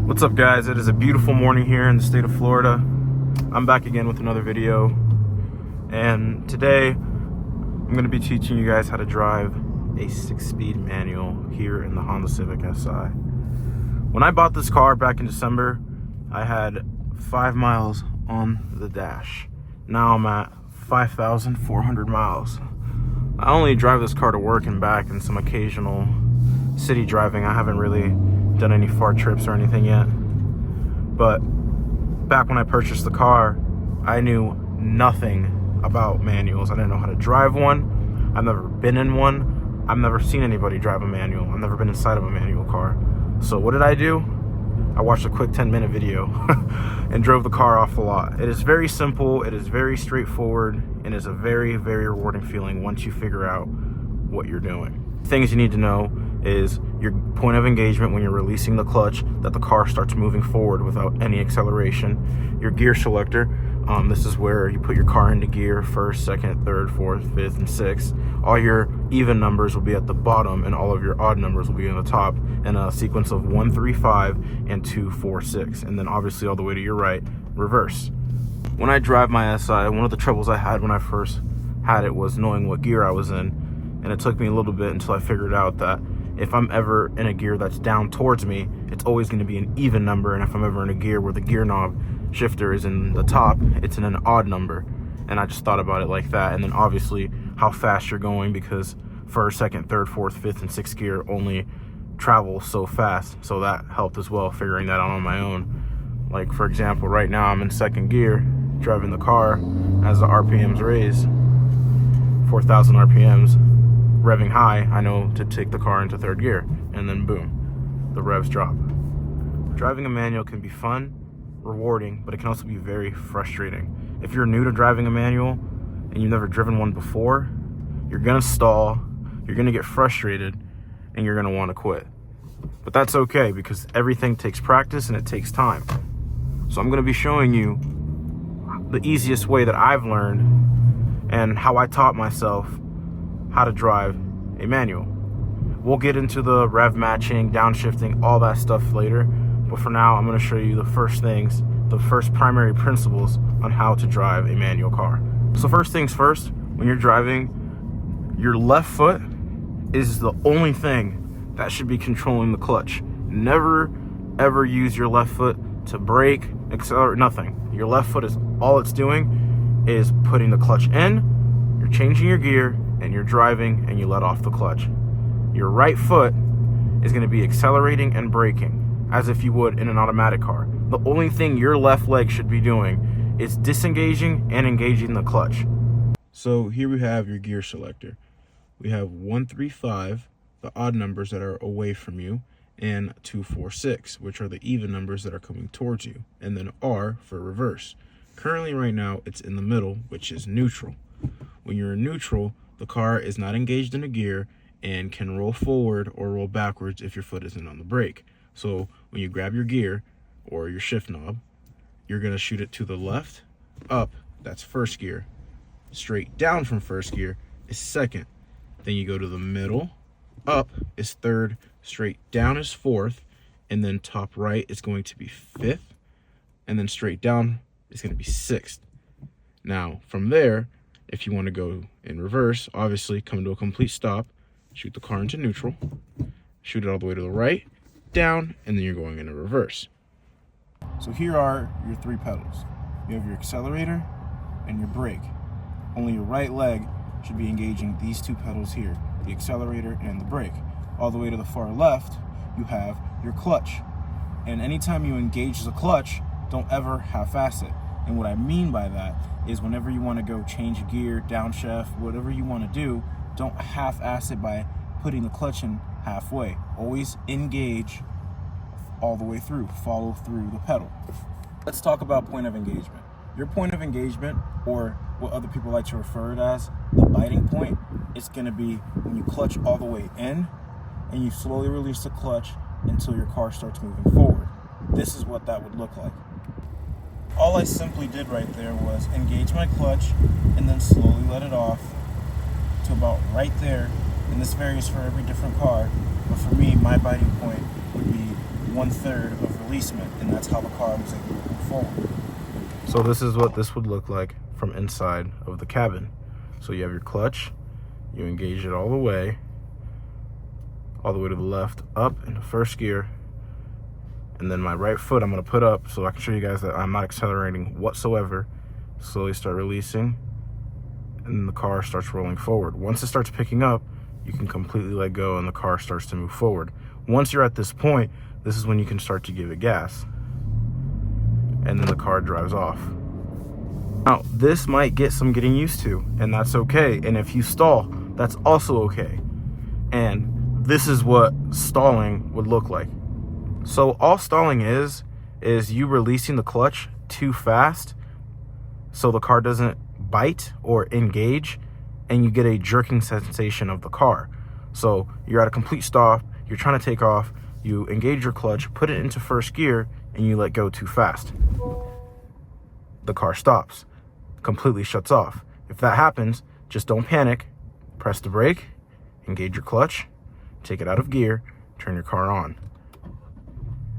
What's up, guys? It is a beautiful morning here in the state of Florida. I'm back again with another video, and today I'm going to be teaching you guys how to drive a 6-speed manual here in the Honda Civic Si. When I bought this car back in December, I had 5 miles on the dash. Now I'm at 5,400 miles. I only drive this car to work and back and some occasional city driving. I haven't really done any far trips or anything yet. But back when I purchased the car, I knew nothing about manuals. I didn't know how to drive one. I've never been in one. I've never seen anybody drive a manual. I've never been inside of a manual car. So what did I do? I watched a quick 10-minute video and drove the car off the lot. It is very simple, it is very straightforward, and it's a very, very rewarding feeling once you figure out what you're doing. Things you need to know is your point of engagement when you're releasing the clutch, that the car starts moving forward without any acceleration. Your gear selector, this is where you put your car into gear: first, second, third, fourth, fifth, and sixth. All your even numbers will be at the bottom, and all of your odd numbers will be on the top in a sequence of 1, 3, 5, and 2, 4, 6. And then obviously all the way to your right, reverse. When I drive my Si, one of the troubles I had when I first had it was knowing what gear I was in. And it took me a little bit until I figured out that if I'm ever in a gear that's down towards me, it's always going to be an even number. And if I'm ever in a gear where the gear knob shifter is in the top, it's in an odd number. And I just thought about it like that. And then obviously how fast you're going, because first, second, third, fourth, fifth, and sixth gear only travel so fast. So that helped as well, figuring that out on my own. Like, for example, right now I'm in second gear, driving the car as the RPMs raise, 4,000 RPMs. Revving high, I know to take the car into third gear, and then boom, the revs drop. Driving a manual can be fun, rewarding, but it can also be very frustrating. If you're new to driving a manual and you've never driven one before, you're gonna stall, you're gonna get frustrated, and you're gonna want to quit. But that's okay, because everything takes practice and it takes time. So I'm gonna be showing you the easiest way that I've learned and how I taught myself how to drive a manual. We'll get into the rev matching, downshifting, all that stuff later, but for now I'm going to show you the first things, the first primary principles on how to drive a manual car. So first things first, when you're driving, your left foot is the only thing that should be controlling the clutch. Never ever use your left foot to brake, accelerate, nothing. Your left foot is all it's doing is putting the clutch in, you're changing your gear, and you're driving, and you let off the clutch. Your right foot is going to be accelerating and braking as if you would in an automatic car. The only thing your left leg should be doing is disengaging and engaging the clutch. So here we have your gear selector. We have 1, 3, 5, the odd numbers that are away from you, and 2, 4, 6, which are the even numbers that are coming towards you, and then R for reverse. Currently right now it's in the middle, which is neutral. When you're in neutral, the car is not engaged in a gear and can roll forward or roll backwards if your foot isn't on the brake. So when you grab your gear or your shift knob, you're going to shoot it to the left, up, that's first gear. Straight down from first gear is second. Then you go to the middle, up is third, straight down is fourth, and then top right is going to be fifth, and then straight down is going to be sixth. Now from there, if you want to go in reverse, obviously come to a complete stop, shoot the car into neutral, shoot it all the way to the right, down, and then you're going into reverse. So here are your 3 pedals. You have your accelerator and your brake. Only your right leg should be engaging these 2 pedals here, the accelerator and the brake. All the way to the far left, you have your clutch. And anytime you engage the clutch, don't ever half-ass it. And what I mean by that is whenever you want to go change gear, downshift, whatever you want to do, don't half-ass it by putting the clutch in halfway. Always engage all the way through, follow through the pedal. Let's talk about point of engagement. Your point of engagement, or what other people like to refer it as, the biting point, is going to be when you clutch all the way in and you slowly release the clutch until your car starts moving forward. This is what that would look like. All I simply did right there was engage my clutch and then slowly let it off to about right there. And this varies for every different car, but for me, my biting point would be 1/3 of releasement, and that's how the car was able to move forward. So this is what this would look like from inside of the cabin. So you have your clutch, you engage it all the way to the left, up into first gear, and then my right foot I'm going to put up so I can show you guys that I'm not accelerating whatsoever. Slowly start releasing, and the car starts rolling forward. Once it starts picking up, you can completely let go and the car starts to move forward. Once you're at this point, this is when you can start to give it gas, and then the car drives off. Now, this might get some getting used to, and that's okay. And if you stall, that's also okay. And this is what stalling would look like. So all stalling is you releasing the clutch too fast so the car doesn't bite or engage, and you get a jerking sensation of the car. So you're at a complete stop, you're trying to take off, you engage your clutch, put it into first gear, and you let go too fast. The car stops, completely shuts off. If that happens, just don't panic. Press the brake, engage your clutch, take it out of gear, turn your car on,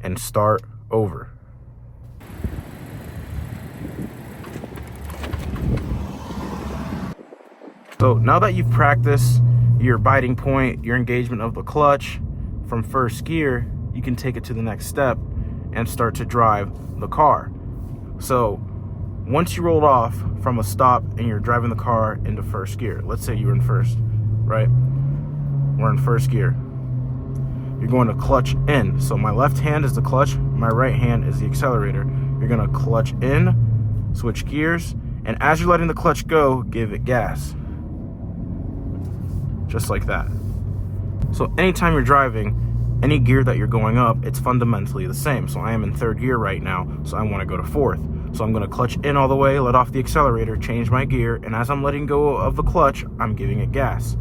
and start over. So now that you've practiced your biting point, your engagement of the clutch from first gear, you can take it to the next step and start to drive the car. So once you rolled off from a stop and you're driving the car into first gear, let's say you were in first, right? We're in first gear. You're going to clutch in. So my left hand is the clutch, my right hand is the accelerator. You're gonna clutch in, switch gears, and as you're letting the clutch go, give it gas. Just like that. So anytime you're driving, any gear that you're going up, it's fundamentally the same. So I am in third gear right now, so I want to go to fourth. So I'm going to clutch in all the way, let off the accelerator, change my gear, and as I'm letting go of the clutch, I'm giving it gas.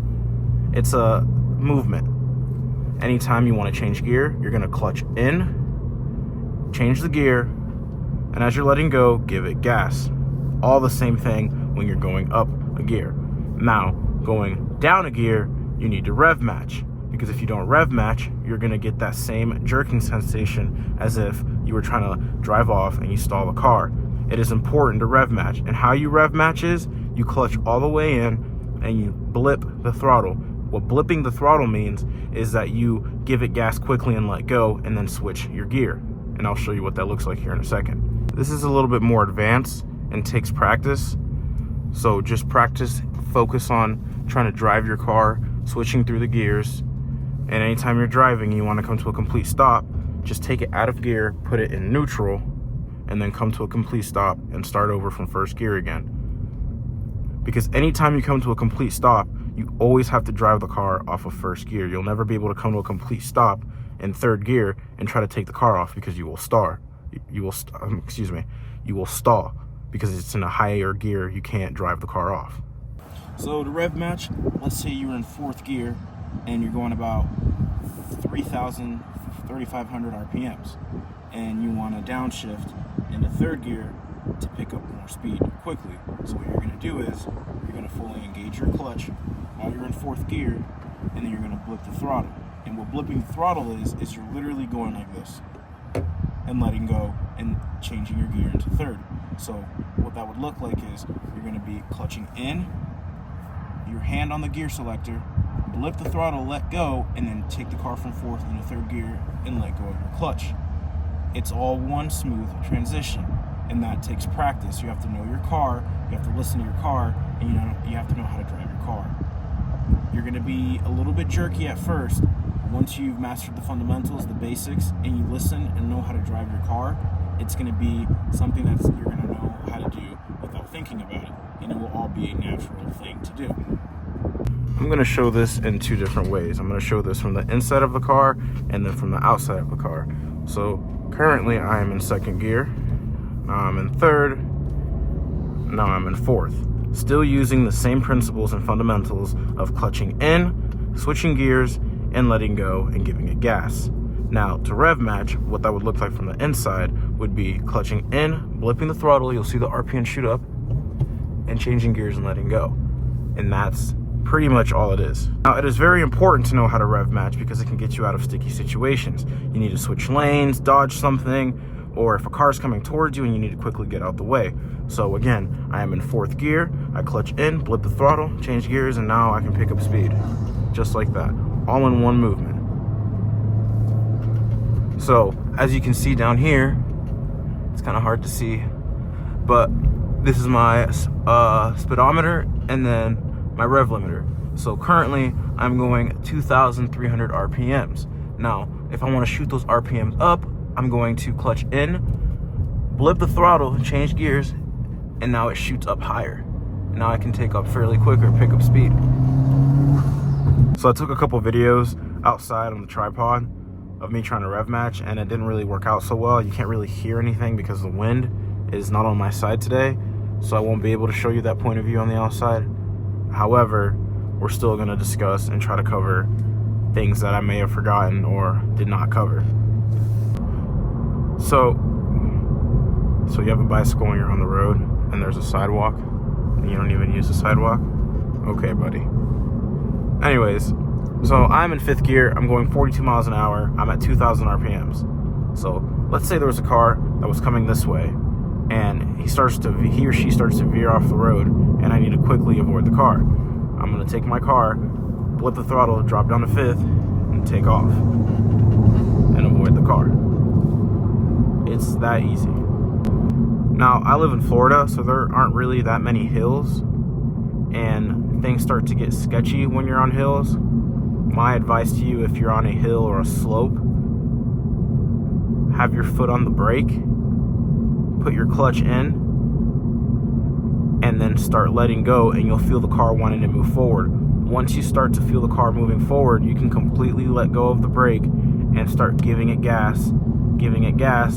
It's a movement. Anytime you want to change gear, you're going to clutch in, change the gear, and as you're letting go, give it gas. All the same thing when you're going up a gear. Now, going down a gear, you need to rev match, because if you don't rev match, you're going to get that same jerking sensation as if you were trying to drive off and you stall the car. It is important to rev match, and how you rev match is you clutch all the way in and you blip the throttle. What blipping the throttle means is that you give it gas quickly and let go and then switch your gear, and I'll show you what that looks like here in a second. This is a little bit more advanced and takes practice, so just practice, focus on trying to drive your car, switching through the gears, and anytime you're driving you want to come to a complete stop, just take it out of gear, put it in neutral, and then come to a complete stop and start over from first gear again. Because anytime you come to a complete stop, you always have to drive the car off of first gear. You'll never be able to come to a complete stop in third gear and try to take the car off, because you will stall. You will stall because it's in a higher gear. You can't drive the car off. So to rev match, let's say you're in fourth gear and you're going about 3,500 RPMs, and you want to downshift into third gear to pick up more speed quickly. So what you're going to do is you're going to fully engage your clutch while you're in fourth gear, and then you're going to blip the throttle. And what blipping the throttle is you're literally going like this and letting go and changing your gear into third. So what that would look like is you're going to be clutching in, your hand on the gear selector, blip the throttle, let go, and then take the car from fourth into third gear and let go of your clutch. It's all one smooth transition, and that takes practice. You have to know your car, you have to listen to your car, and you have to know how to drive your car. You're going to be a little bit jerky at first. Once you've mastered the fundamentals, the basics, and you listen and know how to drive your car, it's going to be something that you're going to know how to do without thinking about it, and it will all be a natural thing to do. I'm going to show this in two different ways. I'm going to show this from the inside of the car and then from the outside of the car. So currently I am in second gear, now I'm in third, now I'm in fourth. Still using the same principles and fundamentals of clutching in, switching gears, and letting go and giving it gas. Now to rev match, what that would look like from the inside would be clutching in, blipping the throttle, you'll see the RPM shoot up, and changing gears and letting go. And that's pretty much all it is. Now, it is very important to know how to rev match because it can get you out of sticky situations. You need to switch lanes, dodge something, or if a car's coming towards you and you need to quickly get out the way. So again, I am in 4th gear, I clutch in, blip the throttle, change gears, and now I can pick up speed. Just like that, all in one movement. So, as you can see down here, it's kind of hard to see, but this is my speedometer and then my rev limiter. So currently, I'm going 2,300 RPMs. Now, if I want to shoot those RPMs up, I'm going to clutch in, blip the throttle, change gears, and now it shoots up higher. Now I can take up fairly quicker, pick up speed. So I took a couple videos outside on the tripod of me trying to rev match, and it didn't really work out so well. You can't really hear anything because the wind is not on my side today, so I won't be able to show you that point of view on the outside. However, we're still going to discuss and try to cover things that I may have forgotten or did not cover. So you have a bicycle and you're on the road and there's a sidewalk and you don't even use the sidewalk? Okay, buddy. Anyways, so I'm in 5th gear, I'm going 42 miles an hour, I'm at 2,000 RPMs. So let's say there was a car that was coming this way and he or she starts to veer off the road and I need to quickly avoid the car. I'm gonna take my car, blip the throttle, drop down to 5th, and take off and avoid the car. It's that easy. Now, I live in Florida, so there aren't really that many hills, and things start to get sketchy when you're on hills. My advice to you, if you're on a hill or a slope, have your foot on the brake, put your clutch in, and then start letting go, and you'll feel the car wanting to move forward. Once you start to feel the car moving forward, you can completely let go of the brake and start giving it gas,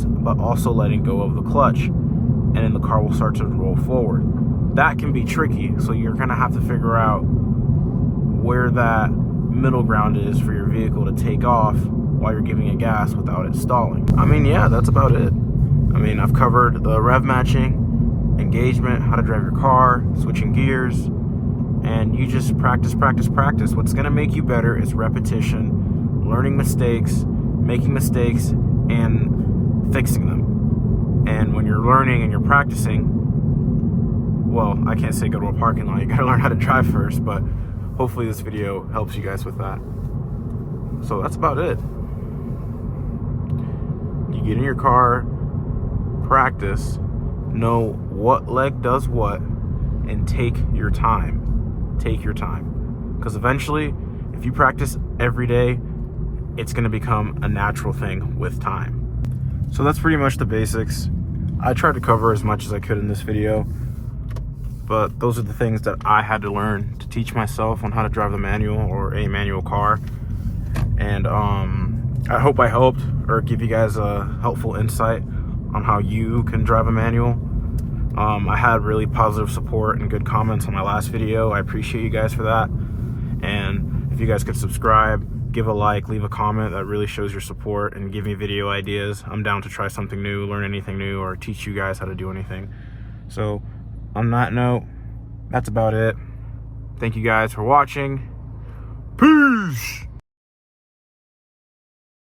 but also letting go of the clutch, and then the car will start to roll forward. That can be tricky, so you're gonna have to figure out where that middle ground is for your vehicle to take off while you're giving it gas without it stalling. I mean, yeah, that's about it. I mean, I've covered the rev matching, engagement, how to drive your car, switching gears, and you just practice. What's gonna make you better is repetition, learning mistakes, making mistakes, and fixing them. And when you're learning and you're practicing, well, I can't say go to a parking lot, you gotta learn how to drive first, but hopefully this video helps you guys with that. So that's about it. You get in your car, practice, know what leg does what, and take your time. Because eventually, if you practice every day, it's going to become a natural thing with time. So that's pretty much the basics. I tried to cover as much as I could in this video, but those are the things that I had to learn to teach myself on how to drive the manual or a manual car. And I hope I helped or give you guys a helpful insight on how you can drive a manual. I had really positive support and good comments on my last video. I appreciate you guys for that. And if you guys could subscribe, give a like, leave a comment, that really shows your support, and give me video ideas. I'm down to try something new, learn anything new, or teach you guys how to do anything. So on that note, that's about it. Thank you guys for watching. Peace!